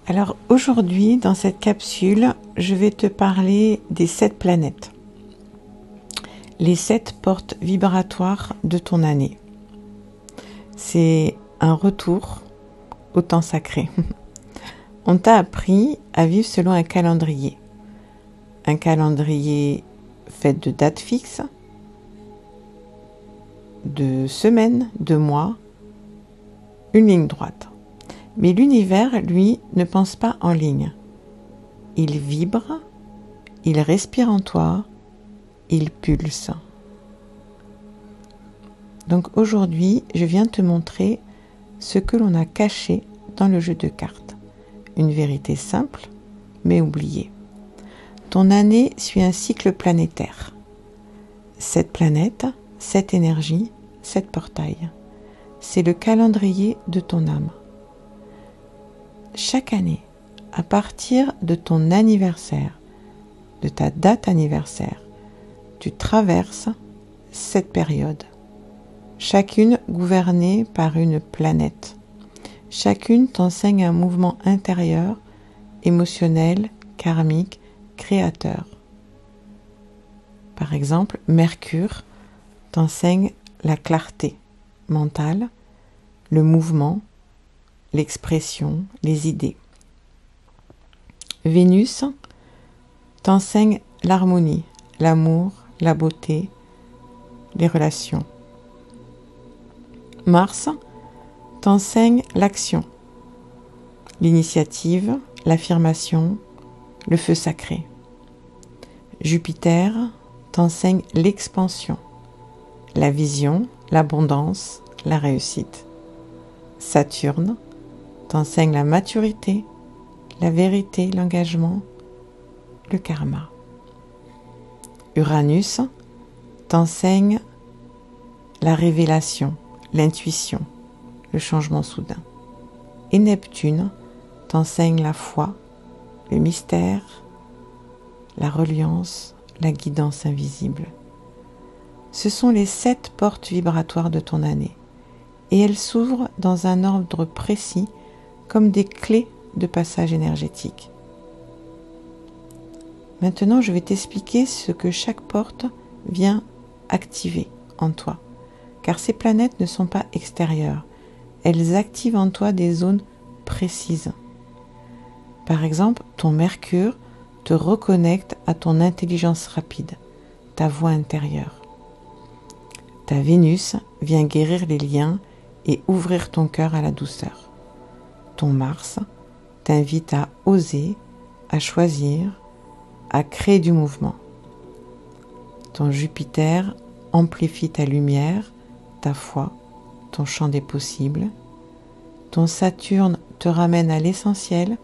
Alors aujourd'hui, dans cette capsule, je vais te parler des 7 planètes. Les 7 portes vibratoires de ton année. C'est un retour au temps sacré. On t'a appris à vivre selon un calendrier. Un calendrier fait de dates fixes, de semaines, de mois, une ligne droite. Mais l'univers, lui, ne pense pas en ligne. Il vibre, il respire en toi, il pulse. Donc aujourd'hui, je viens te montrer ce que l'on a caché dans le jeu de cartes. Une vérité simple, mais oubliée. Ton année suit un cycle planétaire. 7 planètes, 7 énergies, 7 portails. C'est le calendrier de ton âme. Chaque année, à partir de ton anniversaire, de ta date anniversaire, tu traverses cette période, chacune gouvernée par une planète. Chacune t'enseigne un mouvement intérieur, émotionnel, karmique, créateur. Par exemple, Mercure t'enseigne la clarté mentale, le mouvement, l'expression, les idées. Vénus t'enseigne l'harmonie, l'amour, la beauté, les relations. Mars t'enseigne l'action, l'initiative, l'affirmation, le feu sacré. Jupiter t'enseigne l'expansion, la vision, l'abondance, la réussite. Saturne t'enseigne la maturité, la vérité, l'engagement, le karma. Uranus t'enseigne la révélation, l'intuition, le changement soudain. Et Neptune t'enseigne la foi, le mystère, la reliance, la guidance invisible. Ce sont les 7 portes vibratoires de ton année. Et elles s'ouvrent dans un ordre précis comme des clés de passage énergétique. Maintenant, je vais t'expliquer ce que chaque porte vient activer en toi. Car ces planètes ne sont pas extérieures. Elles activent en toi des zones précises. Par exemple, ton Mercure te reconnecte à ton intelligence rapide, ta voix intérieure. Ta Vénus vient guérir les liens et ouvrir ton cœur à la douceur. Ton Mars t'invite à oser, à choisir, à créer du mouvement. Ton Jupiter amplifie ta lumière, ta foi, ton champ des possibles. Ton Saturne te ramène à l'essentiel,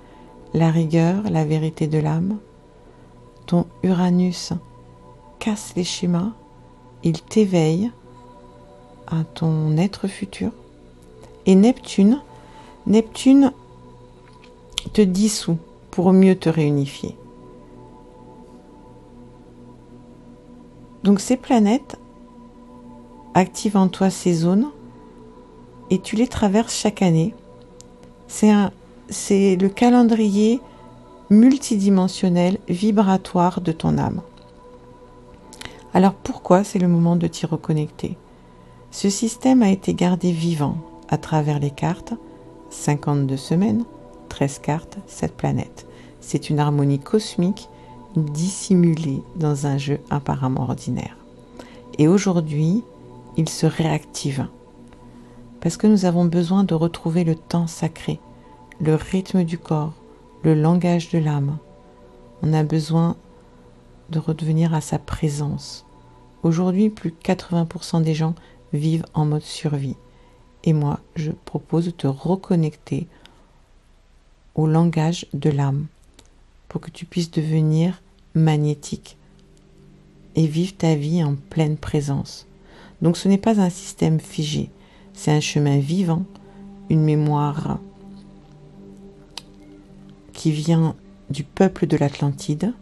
la rigueur, la vérité de l'âme. Ton Uranus casse les schémas, il t'éveille à ton être futur. Et Neptune te dissout pour mieux te réunifier. Donc ces planètes activent en toi ces zones et tu les traverses chaque année. C'est le calendrier multidimensionnel vibratoire de ton âme. Alors pourquoi c'est le moment de t'y reconnecter? Ce système a été gardé vivant à travers les cartes, 52 semaines, 13 cartes, 7 planètes. C'est une harmonie cosmique dissimulée dans un jeu apparemment ordinaire. Et aujourd'hui, il se réactive. Parce que nous avons besoin de retrouver le temps sacré, le rythme du corps, le langage de l'âme. On a besoin de redevenir à sa présence. Aujourd'hui, plus de 80% des gens vivent en mode survie. Et moi, je propose de te reconnecter au langage de l'âme pour que tu puisses devenir magnétique et vivre ta vie en pleine présence. Donc ce n'est pas un système figé, c'est un chemin vivant, une mémoire qui vient du peuple de l'Atlantide,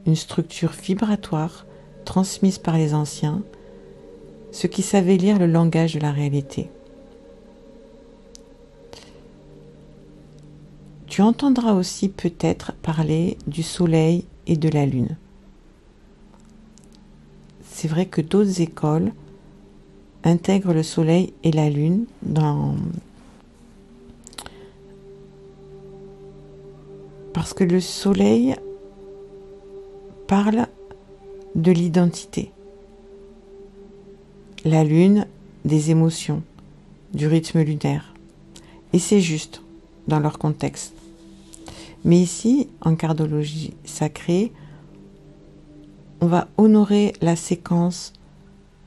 une structure vibratoire transmise par les anciens, ceux qui savaient lire le langage de la réalité. Tu entendras aussi peut-être parler du soleil et de la lune. C'est vrai que d'autres écoles intègrent le soleil et la lune parce que le soleil parle de l'identité, la lune des émotions, du rythme lunaire. Et c'est juste dans leur contexte. Mais ici, en cardologie sacrée, on va honorer la séquence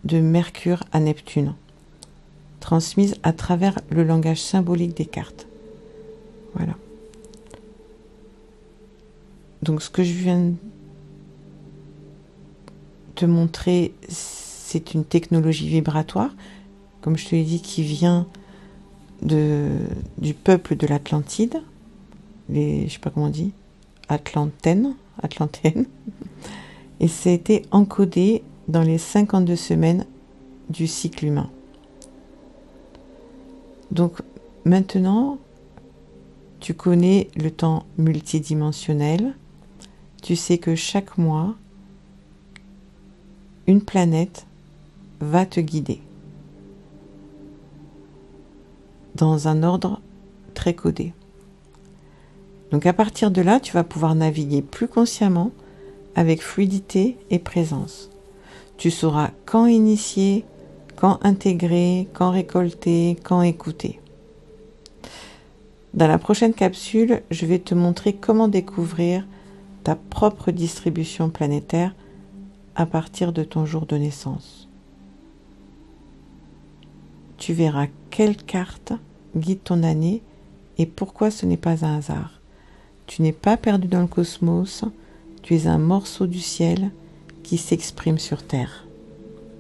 de Mercure à Neptune, transmise à travers le langage symbolique des cartes. Voilà. Donc ce que je viens de te montrer, c'est une technologie vibratoire, comme je te l'ai dit, qui vient du peuple de l'Atlantide, je sais pas comment on dit, Atlantéenne, et ça a été encodé dans les 52 semaines du cycle humain. Donc maintenant, tu connais le temps multidimensionnel, tu sais que chaque mois, une planète va te guider dans un ordre très codé. Donc à partir de là, tu vas pouvoir naviguer plus consciemment, avec fluidité et présence. Tu sauras quand initier, quand intégrer, quand récolter, quand écouter. Dans la prochaine capsule, je vais te montrer comment découvrir ta propre distribution planétaire à partir de ton jour de naissance. Tu verras quelle carte guide ton année et pourquoi ce n'est pas un hasard. Tu n'es pas perdu dans le cosmos, tu es un morceau du ciel qui s'exprime sur Terre.